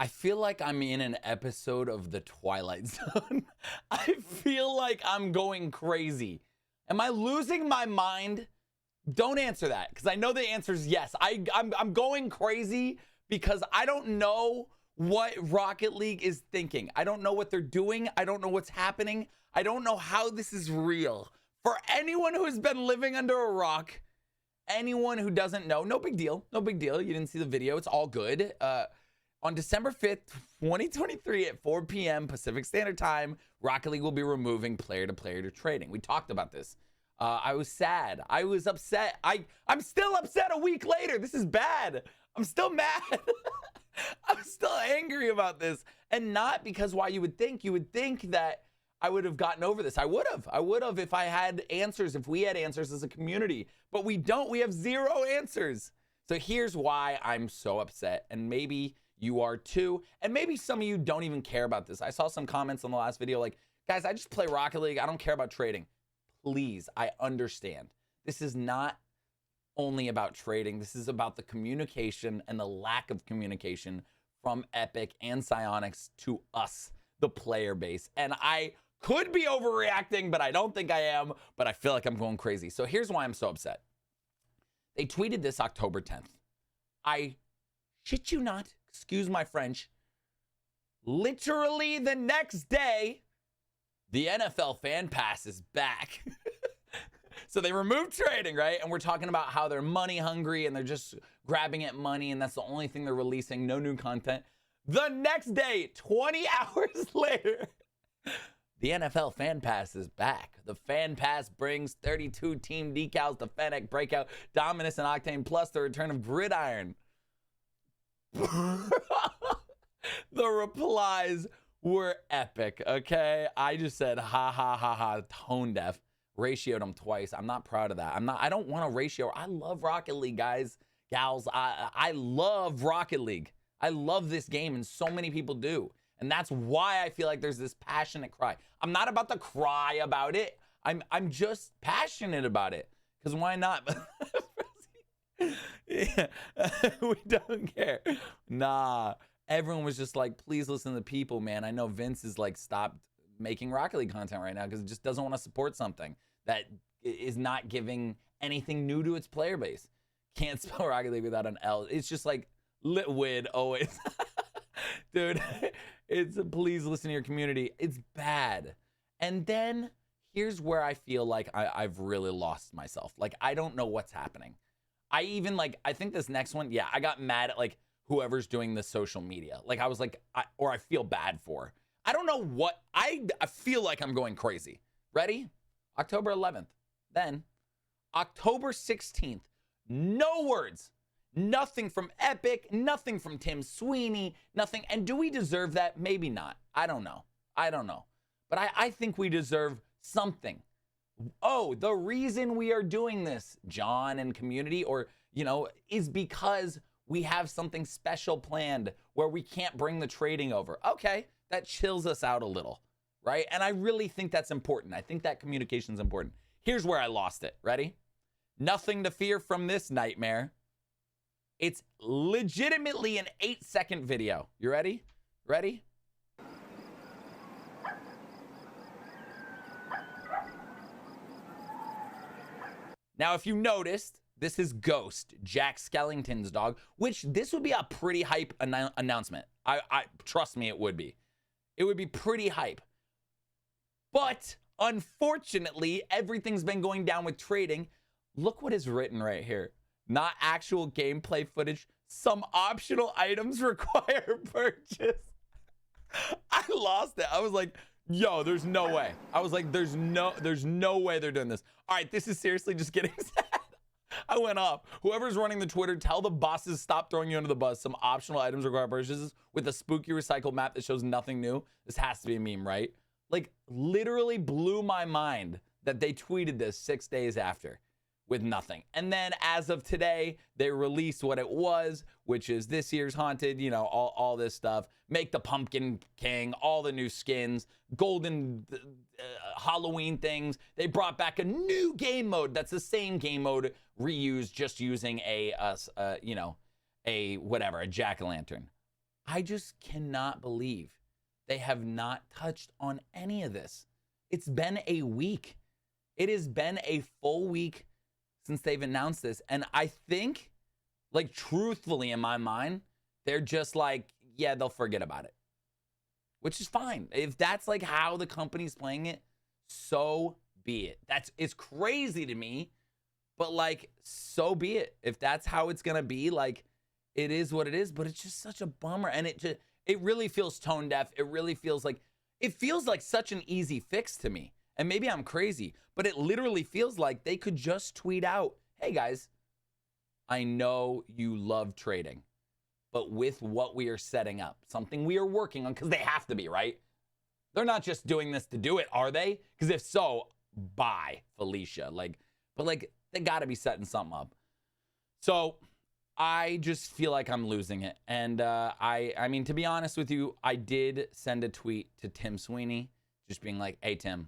I feel like I'm in an episode of The Twilight Zone. I feel like I'm going crazy. Am I losing my mind? Don't answer that, because I know the answer is yes. I'm going crazy because I don't know what Rocket League is thinking. I don't know what they're doing. I don't know what's happening. I don't know how this is real. For anyone who has been living under a rock, anyone who doesn't know, no big deal. No big deal. You didn't see the video. It's all good. On December 5th, 2023 at 4 p.m. Pacific Standard Time, Rocket League will be removing player-to-player trading. We talked about this. I was sad. I was upset. I'm still upset a week later. This is bad. I'm still mad. I'm still angry about this. And not because why you would think that I would have gotten over this. I would have if I had answers, if we had answers as a community. But we don't. We have zero answers. So here's why I'm so upset. And maybe you are too. And maybe some of you don't even care about this. I saw some comments on the last video like, guys, I just play Rocket League. I don't care about trading. Please, I understand. This is not only about trading. This is about the communication and the lack of communication from Epic and Psyonix to us, the player base. And I could be overreacting, but I don't think I am. But I feel like I'm going crazy. So here's why I'm so upset. They tweeted this October 10th. I shit you not, excuse my French, literally the next day, the NFL Fan Pass is back. So they removed trading, right? And we're talking about how they're money hungry and they're just grabbing at money and that's the only thing they're releasing, no new content. The next day, 20 hours later, the NFL Fan Pass is back. The Fan Pass brings 32 team decals, the Fennec Breakout, Dominus, and Octane, plus the return of Gridiron. The replies were epic, okay? I just said, ha, ha, ha, ha, tone deaf. Ratioed them twice. I'm not proud of that. I don't want a ratio. I love Rocket League, guys, gals. I love Rocket League. I love this game, and so many people do. And that's why I feel like there's this passionate cry. I'm not about to cry about it. I'm just passionate about it. Because why not? Yeah. We don't care. Nah. Everyone was just like, please listen to the people, man. I know Vince is like stopped making Rocket League content right now because it just doesn't want to support something that is not giving anything new to its player base. Can't spell Rocket League without an L. It's just like Litwid always. Dude, it's please listen to your community. It's bad. And then here's where I feel like I've really lost myself. Like, I don't know what's happening. I think this next one, yeah, I got mad at like whoever's doing the social media. Like I was like, I feel bad for. I don't know what, I feel like I'm going crazy. Ready? October 11th. Then October 16th. No words. Nothing from Epic. Nothing from Tim Sweeney. Nothing. And do we deserve that? Maybe not. I don't know. But I think we deserve something. Oh, the reason we are doing this, John and community, or, is because we have something special planned where we can't bring the trading over. Okay, that chills us out a little, right? And I really think that's important. I think that communication is important. Here's where I lost it. Ready? Nothing to fear from this nightmare. It's legitimately an 8-second video. You ready? Ready? Now, if you noticed, this is Ghost, Jack Skellington's dog, which this would be a pretty hype announcement. I trust me, it would be. It would be pretty hype. But unfortunately, everything's been going down with trading. Look what is written right here. Not actual gameplay footage. Some optional items require purchase. I lost it. I was like, yo, there's no way. I was like, there's no way they're doing this. All right, this is seriously just getting sad. I went off. Whoever's running the Twitter, tell the bosses stop throwing you under the bus. Some optional items require purchases with a spooky recycle map that shows nothing new. This has to be a meme, right? Like, literally blew my mind that they tweeted this 6 days after with nothing. And then as of today, they released what it was, which is this year's Haunted, all this stuff. Make the Pumpkin King, all the new skins, golden Halloween things. They brought back a new game mode that's the same game mode reused, just using a jack-o'-lantern. I just cannot believe they have not touched on any of this. It's been a week. It has been a full week since they've announced this. And I think, like, truthfully, in my mind, they're just like, yeah, they'll forget about it, which is fine. If that's like how the company's playing it, so be it. It's crazy to me, but like, so be it. If that's how it's going to be, like, it is what it is, but it's just such a bummer. And it really feels tone deaf. It really feels like such an easy fix to me. And maybe I'm crazy, but it literally feels like they could just tweet out, hey guys, I know you love trading, but with what we are setting up, something we are working on, because they have to be, right? They're not just doing this to do it, are they? Because if so, bye, Felicia. But they got to be setting something up. So I just feel like I'm losing it. And I mean, to be honest with you, I did send a tweet to Tim Sweeney, just being like, hey, Tim,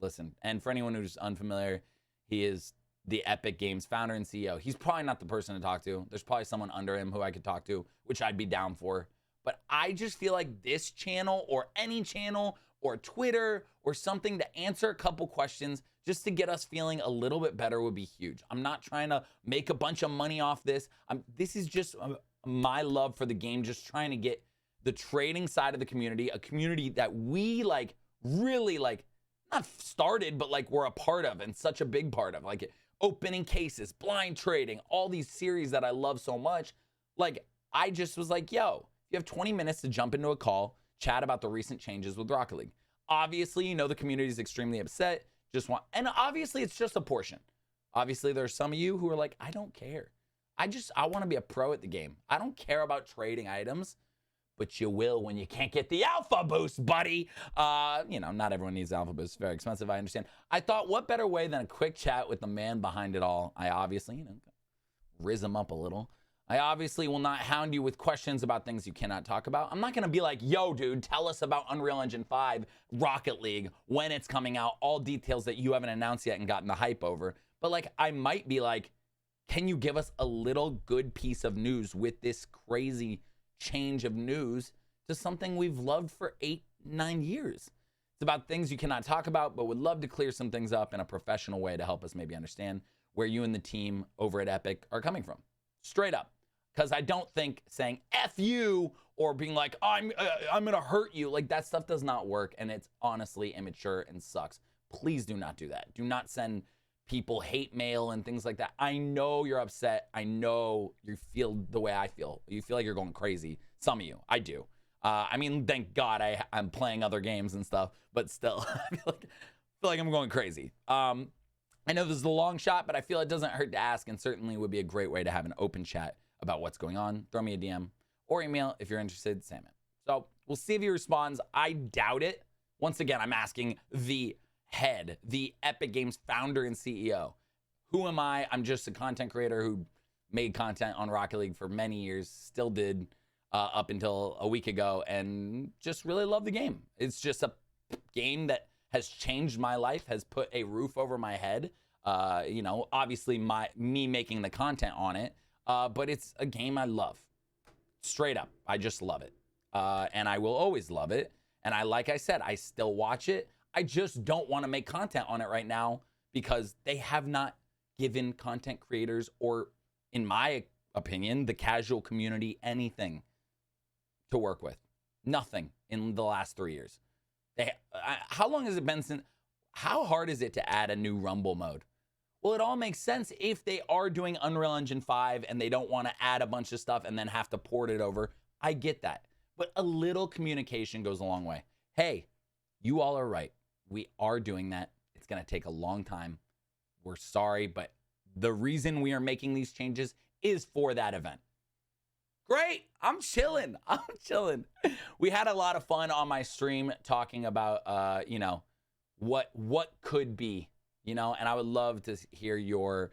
listen. And for anyone who's unfamiliar, he is the Epic Games founder and CEO. He's probably not the person to talk to. There's probably someone under him who I could talk to, which I'd be down for. But I just feel like this channel or any channel or Twitter or something to answer a couple questions just to get us feeling a little bit better would be huge. I'm not trying to make a bunch of money off this. This is just my love for the game, just trying to get the trading side of the community, a community that we really not started, but we're a part of and such a big part of, opening cases, blind trading, all these series that I love so much. I just was like, yo, you have 20 minutes to jump into a call, chat about the recent changes with Rocket League. Obviously, the community is extremely upset. And obviously it's just a portion. Obviously, there's some of you who are like, I don't care. I want to be a pro at the game. I don't care about trading items, but you will when you can't get the alpha boost, buddy. Not everyone needs alpha boost. It's very expensive, I understand. I thought, what better way than a quick chat with the man behind it all? I obviously, riz him up a little. I obviously will not hound you with questions about things you cannot talk about. I'm not going to be like, yo, dude, tell us about Unreal Engine 5, Rocket League, when it's coming out, all details that you haven't announced yet and gotten the hype over. But I might be like, can you give us a little good piece of news with this crazy change of news to something we've loved for 8-9 years? It's about things you cannot talk about, but would love to clear some things up in a professional way to help us maybe understand where you and the team over at Epic are coming from. Straight up. Because I don't think saying F you or being like, I'm going to hurt you, that stuff does not work. And it's honestly immature and sucks. Please do not do that. Do not send people hate mail and things like that. I know you're upset. I know you feel the way I feel. You feel like you're going crazy. Some of you, I do. Thank God I'm playing other games and stuff, but still, I feel like I'm going crazy. I know this is a long shot, but I feel it doesn't hurt to ask, and certainly would be a great way to have an open chat about what's going on. Throw me a DM or email if you're interested, Sandman. So we'll see if he responds. I doubt it. Once again, I'm asking the head, the Epic Games founder and CEO. Who am I? I'm just a content creator who made content on Rocket League for many years, still did up until a week ago, and just really love the game. It's just a game that has changed my life, has put a roof over my head. Obviously me making the content on it, but it's a game I love. Straight up, I just love it. And I will always love it. And like I said, I still watch it. I just don't want to make content on it right now because they have not given content creators or, in my opinion, the casual community anything to work with. Nothing in the last 3 years. How long has it been since? How hard is it to add a new Rumble mode? Well, it all makes sense if they are doing Unreal Engine 5 and they don't want to add a bunch of stuff and then have to port it over. I get that. But a little communication goes a long way. Hey, you all are right. We are doing that. It's going to take a long time. We're sorry, but the reason we are making these changes is for that event. Great. I'm chilling. We had a lot of fun on my stream talking about, what could be, and I would love to hear your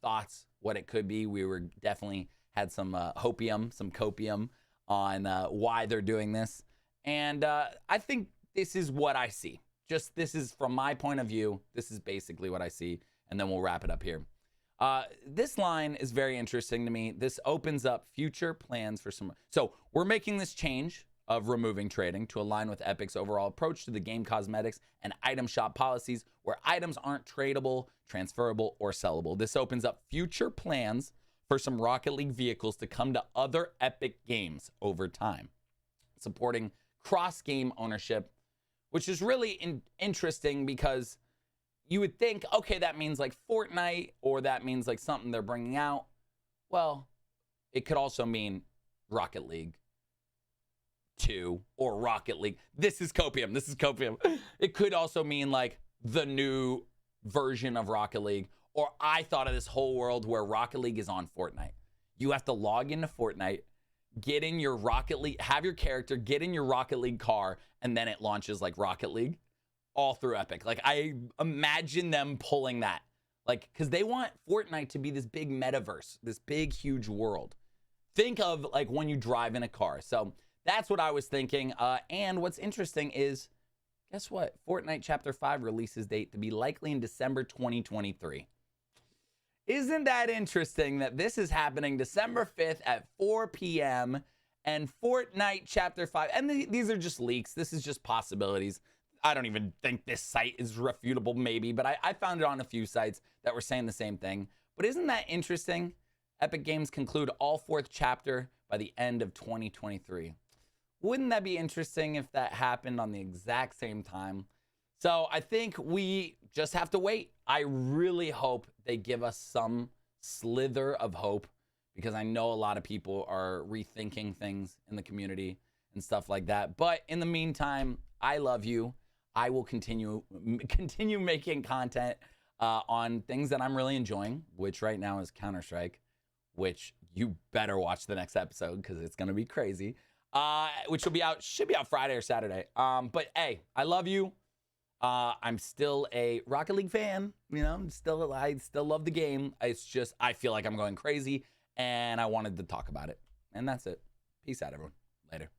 thoughts, what it could be. We were definitely had some copium on why they're doing this. And I think this is what I see. This is from my point of view. This is basically what I see. And then we'll wrap it up here. This line is very interesting to me. This opens up future plans for some. So we're making this change of removing trading to align with Epic's overall approach to the game cosmetics and item shop policies where items aren't tradable, transferable, or sellable. This opens up future plans for some Rocket League vehicles to come to other Epic games over time, supporting cross-game ownership, which is really interesting because you would think, okay, that means like Fortnite, or that means like something they're bringing out. Well, it could also mean Rocket League 2 or Rocket League. This is copium. This is copium. It could also mean like the new version of Rocket League. Or I thought of this whole world where Rocket League is on Fortnite. You have to log into Fortnite, get in your Rocket League, have your character, get in your Rocket League car, and then it launches like Rocket League all through Epic. Like, I imagine them pulling that. Like, because they want Fortnite to be this big metaverse, this big, huge world. Think of like when you drive in a car. So that's what I was thinking. And what's interesting is, guess what? Fortnite Chapter 5 releases date to be likely in December 2023. Isn't that interesting that this is happening December 5th at 4 p.m. and Fortnite Chapter 5, and these are just leaks. This is just possibilities. I don't even think this site is refutable, maybe, but I found it on a few sites that were saying the same thing. But isn't that interesting? Epic Games conclude all 4th chapter by the end of 2023. Wouldn't that be interesting if that happened on the exact same time? So I think we just have to wait. I really hope they give us some slither of hope, because I know a lot of people are rethinking things in the community and stuff like that. But in the meantime, I love you. I will continue making content on things that I'm really enjoying, which right now is Counter-Strike, which you better watch the next episode because it's going to be crazy, which should be out Friday or Saturday. But hey, I love you. I'm still a Rocket League fan, you know, I still love the game. It's just, I feel like I'm going crazy and I wanted to talk about it. And that's it. Peace out, everyone. Later.